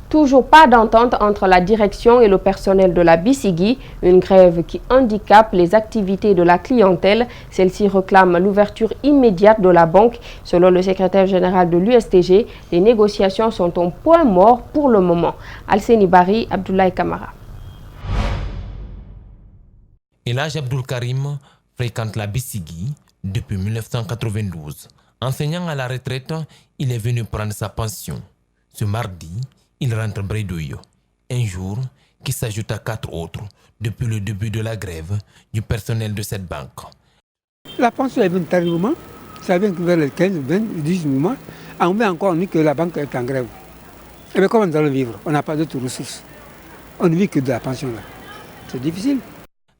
Toujours pas d'entente entre la direction et le personnel de la BCGI, une grève qui handicape les activités de la clientèle. Celle-ci réclame l'ouverture immédiate de la banque. Selon le secrétaire général de l'USTG, les négociations sont au point mort pour le moment. Alseni Bari, Abdoulaye Kamara. Elhadj Abdoul Karim fréquente la BCGI depuis 1992. Enseignant à la retraite, il est venu prendre sa pension. Ce mardi, il rentre bredouille. Un jour qui s'ajoute à 4 autres depuis le début de la grève du personnel de cette banque. La pension est venue tardivement. Ça vient vers les 15, 20, 10 mois. On met encore dit que la banque est en grève. Et bien comment nous allons vivre? On n'a pas d'autres ressources. On ne vit que de la pension là. C'est difficile.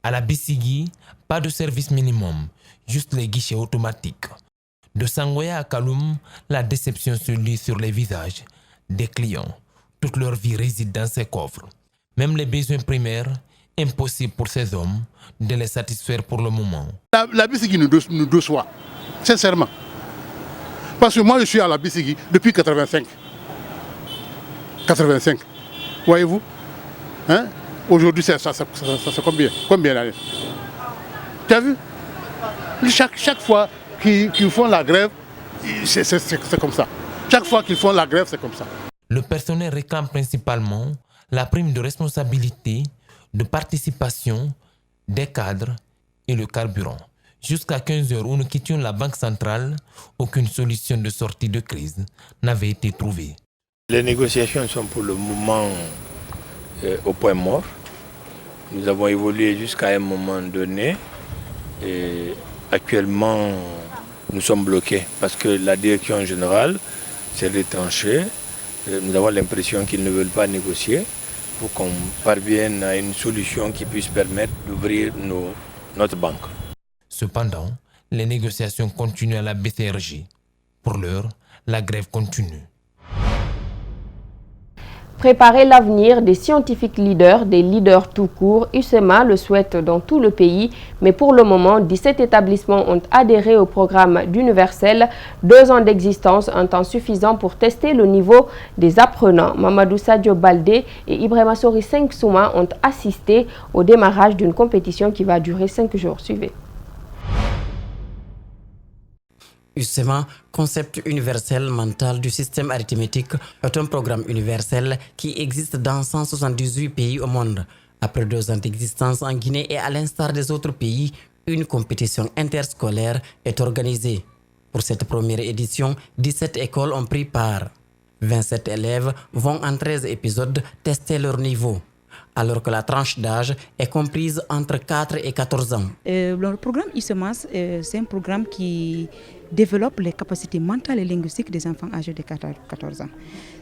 À la BCGI, pas de service minimum, juste les guichets automatiques. De Sangoya à Kaloum, la déception se lit sur les visages des clients. Toute leur vie réside dans ces coffres. Même les besoins primaires, impossible pour ces hommes de les satisfaire pour le moment. La BCGI nous déçoit, sincèrement. Parce que moi, je suis à la BCGI depuis 85. 85. Voyez-vous, hein? Aujourd'hui, c'est combien? Combien d'années? Tu as vu? Chaque fois qu'ils font la grève, c'est comme ça. Chaque fois qu'ils font la grève, c'est comme ça. Le personnel réclame principalement la prime de responsabilité, de participation des cadres et le carburant. Jusqu'à 15 heures où nous quittions la Banque centrale, aucune solution de sortie de crise n'avait été trouvée. Les négociations sont pour le moment au point mort. Nous avons évolué jusqu'à un moment donné et actuellement nous sommes bloqués parce que la direction générale s'est retranchée. Nous avons l'impression qu'ils ne veulent pas négocier pour qu'on parvienne à une solution qui puisse permettre d'ouvrir notre banque. Cependant, les négociations continuent à la BCRG. Pour l'heure, la grève continue. Préparer l'avenir des scientifiques leaders, des leaders tout court, USEMA le souhaite dans tout le pays, mais pour le moment, 17 établissements ont adhéré au programme d'Universel. 2 ans d'existence, un temps suffisant pour tester le niveau des apprenants. Mamadou Sadio Baldé et Ibrahima Sori 5 Souma ont assisté au démarrage d'une compétition qui va durer 5 jours. Suivez. USEMA, concept universel mental du système arithmétique, est un programme universel qui existe dans 178 pays au monde. Après 2 ans d'existence en Guinée et à l'instar des autres pays, une compétition interscolaire est organisée. Pour cette première édition, 17 écoles ont pris part. 27 élèves vont en 13 épisodes tester leur niveau, alors que la tranche d'âge est comprise entre 4 et 14 ans. Le programme USEMA, c'est un programme qui développe les capacités mentales et linguistiques des enfants âgés de 14 ans.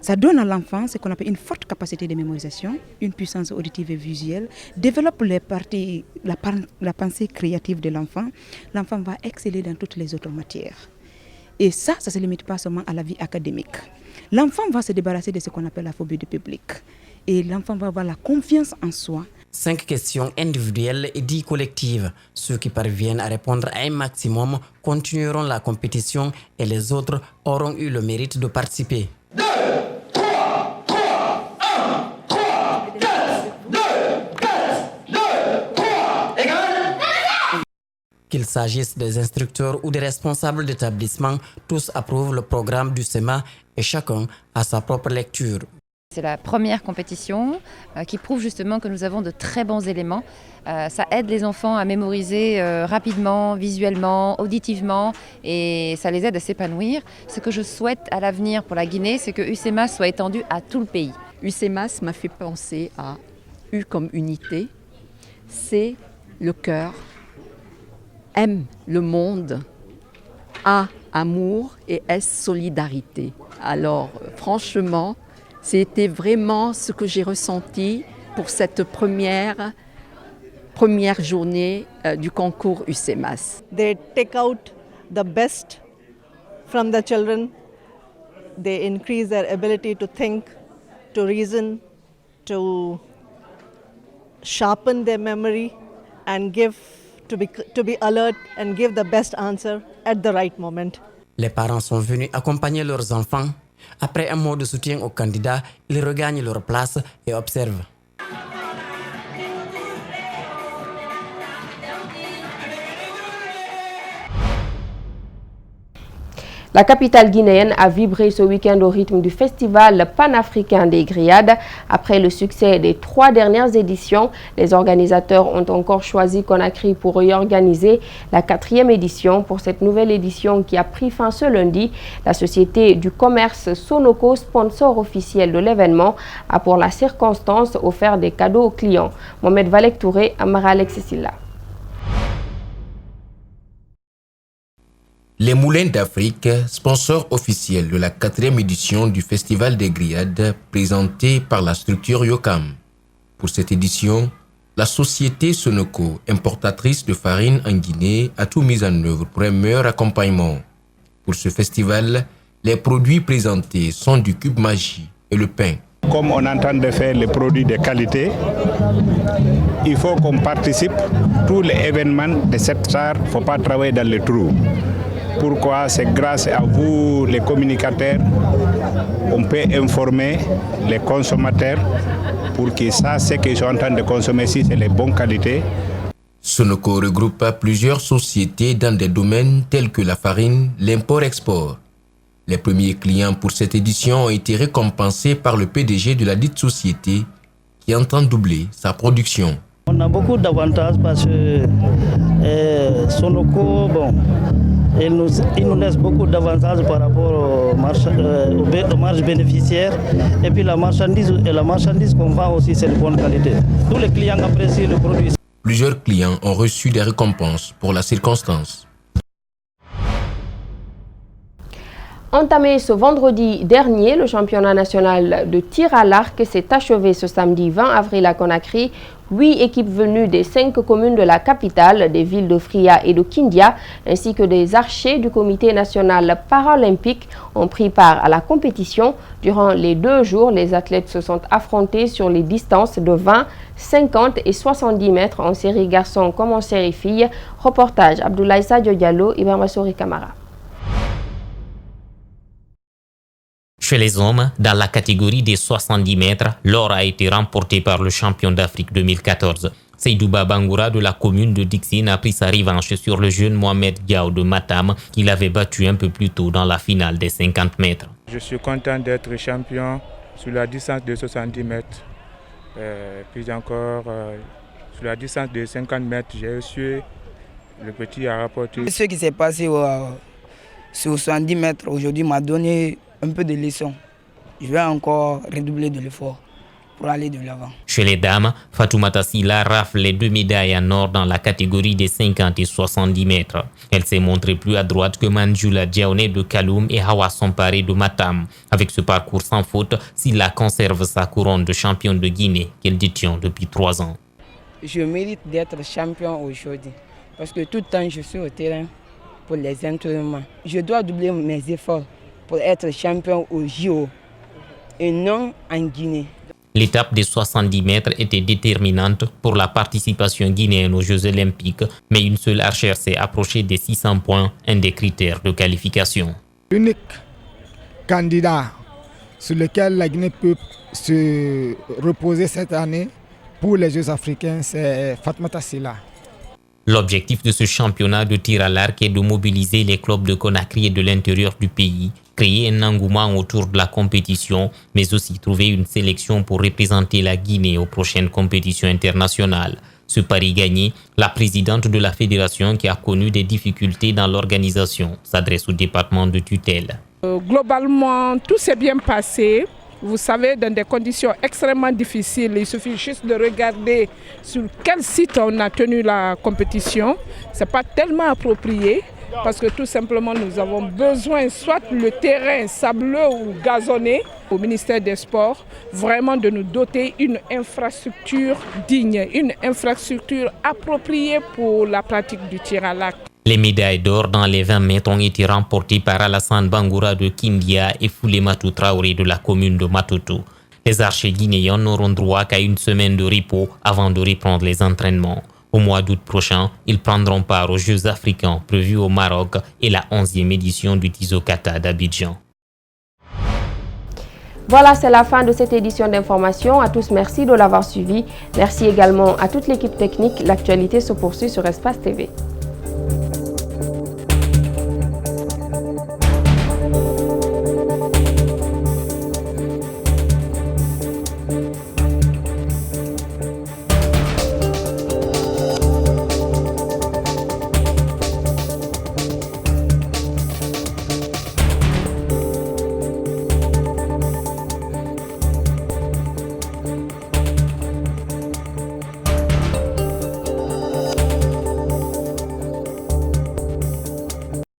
Ça donne à l'enfant ce qu'on appelle une forte capacité de mémorisation, une puissance auditive et visuelle, développe la pensée créative de l'enfant. L'enfant va exceller dans toutes les autres matières. Et ça ne se limite pas seulement à la vie académique. L'enfant va se débarrasser de ce qu'on appelle la phobie du public. Et l'enfant va avoir la confiance en soi. 5 questions individuelles et 10 collectives. Ceux qui parviennent à répondre à un maximum continueront la compétition et les autres auront eu le mérite de participer. 2, 3, 3, 1, 3, 4, 2, 4, 2, 3, égale. Qu'il s'agisse des instructeurs ou des responsables d'établissement, tous approuvent le programme du SEMA et chacun a sa propre lecture. C'est la première compétition qui prouve justement que nous avons de très bons éléments. Ça aide les enfants à mémoriser rapidement, visuellement, auditivement et ça les aide à s'épanouir. Ce que je souhaite à l'avenir pour la Guinée, c'est que USEMA soit étendu à tout le pays. USEMA m'a fait penser à U comme unité, C le cœur, M le monde, A amour et S solidarité. Alors franchement, c'était vraiment ce que j'ai ressenti pour cette première journée du concours USEMA. They take out the best from the children. They increase their ability to think, to reason, to sharpen their memory and to be alert and give the best answer at the right moment. Les parents sont venus accompagner leurs enfants. Après un mot de soutien aux candidats, ils regagnent leur place et observent. La capitale guinéenne a vibré ce week-end au rythme du festival panafricain des grillades. Après le succès des 3 dernières éditions, les organisateurs ont encore choisi Conakry pour réorganiser la 4e édition. Pour cette nouvelle édition qui a pris fin ce lundi, la société du commerce Sonoko, sponsor officiel de l'événement, a pour la circonstance offert des cadeaux aux clients. Mohamed Valek Touré, Amara Alexisilla. Les Moulins d'Afrique, sponsor officiel de la 4e édition du Festival des Grillades, présenté par la structure Yokam. Pour cette édition, la société Sonoko, importatrice de farine en Guinée, a tout mis en œuvre pour un meilleur accompagnement. Pour ce festival, les produits présentés sont du cube magie et le pain. Comme on entend de faire les produits de qualité, il faut qu'on participe. Tous les événements de cette sorte, il ne faut pas travailler dans les trous. Pourquoi? C'est grâce à vous, les communicateurs, on peut informer les consommateurs pour qu'ils sachent ce qu'ils sont en train de consommer, si c'est les bonnes qualités. Sonoko regroupe plusieurs sociétés dans des domaines tels que la farine, l'import-export. Les premiers clients pour cette édition ont été récompensés par le PDG de la dite société qui entend doubler sa production. On a beaucoup d'avantages parce que Sonoko, il nous laisse beaucoup d'avantages par rapport aux marges bénéficiaires. Et puis la marchandise qu'on vend aussi, c'est de bonne qualité. Tous les clients apprécient le produit. Plusieurs clients ont reçu des récompenses pour la circonstance. Entamé ce vendredi dernier, le championnat national de tir à l'arc s'est achevé ce samedi 20 avril à Conakry. 8 équipes venues des 5 communes de la capitale, des villes de Fria et de Kindia, ainsi que des archers du comité national paralympique ont pris part à la compétition. Durant les 2 jours, les athlètes se sont affrontés sur les distances de 20, 50 et 70 mètres en série garçons comme en série filles. Reportage Abdoulaye Sadio Diallo, Ibrahima Sori Kamara. Chez les hommes, dans la catégorie des 70 mètres, l'or a été remporté par le champion d'Afrique 2014. Seydouba Bangoura de la commune de Dixine a pris sa revanche sur le jeune Mohamed Diaw de Matam qu'il avait battu un peu plus tôt dans la finale des 50 mètres. Je suis content d'être champion sur la distance de 70 mètres. Puis encore, sur la distance de 50 mètres, j'ai reçu le petit à rapporter. Ce qui s'est passé sur 70 mètres aujourd'hui m'a donné un peu de leçons. Je vais encore redoubler de l'effort pour aller de l'avant. Chez les dames, Fatoumata Silla rafle les 2 médailles en or dans la catégorie des 50 et 70 mètres. Elle s'est montrée plus à droite que Manjula Diaoné de Kaloum et Hawa Sampare de Matam. Avec ce parcours sans faute, Silla conserve sa couronne de championne de Guinée qu'elle détient depuis 3 ans. Je mérite d'être champion aujourd'hui parce que tout le temps je suis au terrain pour les entraînements. Je dois doubler mes efforts pour être champion au JO et non en Guinée. L'étape des 70 mètres était déterminante pour la participation guinéenne aux Jeux Olympiques, mais une seule archère s'est approchée des 600 points, un des critères de qualification. L'unique candidat sur lequel la Guinée peut se reposer cette année pour les Jeux africains, c'est Fatoumata Silla. L'objectif de ce championnat de tir à l'arc est de mobiliser les clubs de Conakry et de l'intérieur du pays, créer un engouement autour de la compétition, mais aussi trouver une sélection pour représenter la Guinée aux prochaines compétitions internationales. Ce pari gagné, la présidente de la fédération qui a connu des difficultés dans l'organisation s'adresse au département de tutelle. Globalement, tout s'est bien passé. Vous savez, dans des conditions extrêmement difficiles, il suffit juste de regarder sur quel site on a tenu la compétition. Ce n'est pas tellement approprié parce que tout simplement nous avons besoin, soit le terrain sableux ou gazonné, au ministère des Sports, vraiment de nous doter une infrastructure digne, une infrastructure appropriée pour la pratique du tir à l'arc. Les médailles d'or dans les 20 mètres ont été remportées par Alassane Bangoura de Kindia et Foulematou Traoré de la commune de Matoto. Les archers guinéens n'auront droit qu'à une semaine de repos avant de reprendre les entraînements. Au mois d'août prochain, ils prendront part aux Jeux africains prévus au Maroc et la 11e édition du Tizokata d'Abidjan. Voilà, c'est la fin de cette édition d'information. À tous, merci de l'avoir suivi. Merci également à toute l'équipe technique. L'actualité se poursuit sur Espace TV.